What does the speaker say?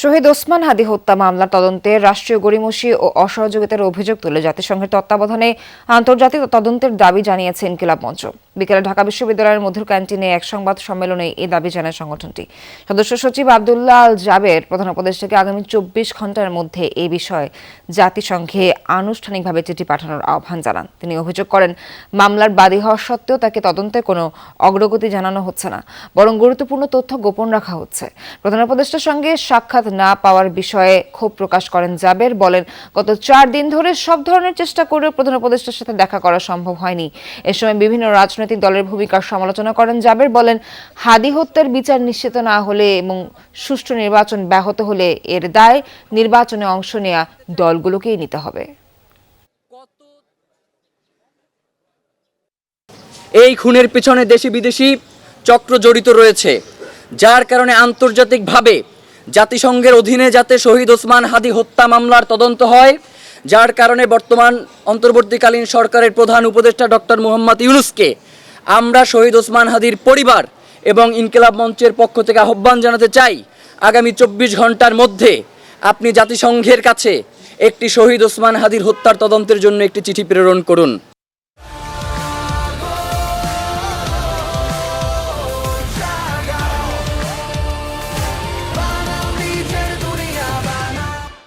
শহীদ ওসমান হাদি হত্যা মামলার তদন্তে রাষ্ট্রীয় গড়িমসি ও অসহযোগিতার অভিযোগ তুলে জাতিসংঘের তত্ত্বাবধানে আন্তর্জাতিক তদন্তের দাবি জানিয়েছে ইনকিলাব মঞ্চ। বিকেলে ঢাকা বিশ্ববিদ্যালয়ের মধুর ক্যান্টিনে এক সংবাদ সম্মেলনে এই দাবি জানায় সংগঠনটি। সদস্য সচিব আব্দুল্লাহ আল জাবের প্রধান উপদেষ্টাকে আগামী 24 ঘণ্টার মধ্যে এই বিষয়ে জাতিসংঘে আনুষ্ঠানিকভাবে চিঠি পাঠানোর আহ্বান জানান। তিনি অভিযোগ করেন, মামলার বাদী হওয়া সত্ত্বেও তাকে তদন্তে কোনো অগ্রগতি জানানো হচ্ছে না, বরং গুরুত্বপূর্ণ তথ্য গোপন রাখা হচ্ছে। প্রধান উপদেষ্টার সঙ্গে সাক্ষাৎ না পাওয়ার বিষয়ে ক্ষোভ প্রকাশ করেন জাবের। বলেন, গত 4 দিন ধরে সব ধরনের চেষ্টা করেও প্রধান উপদেষ্টার সাথে দেখা করা সম্ভব হয়নি। এ সময় বিভিন্ন রাজনৈতিক দলের ভূমিকার সমালোচনা করেন জাবের। বলেন, হাদি হত্যার বিচার নিশ্চিত না হলে এবং সুষ্ঠু নির্বাচন ব্যাহত হলে এর দায় নির্বাচনে অংশ নেওয়া দলগুলোকেই নিতে হবে। এই খুনের পেছনে দেশি বিদেশি চক্র জড়িত রয়েছে, যার কারণে আন্তর্জাতিকভাবে জাতিসংঘের অধীনে যাতে শহীদ ওসমান হাদি হত্যা মামলার তদন্ত হয়, যার কারণে বর্তমান অন্তর্বর্তীকালীন সরকারের প্রধান উপদেষ্টা ডক্টর মোহাম্মদ ইউনূসকে আমরা শহীদ ওসমান হাদির পরিবার এবং ইনকিলাব মঞ্চের পক্ষ থেকে আহ্বান জানাতে চাই, আগামী 24 ঘন্টার মধ্যে আপনি জাতিসংঘের কাছে একটি শহীদ ওসমান হাদির হত্যার তদন্তের জন্য একটি চিঠি প্রেরণ করুন।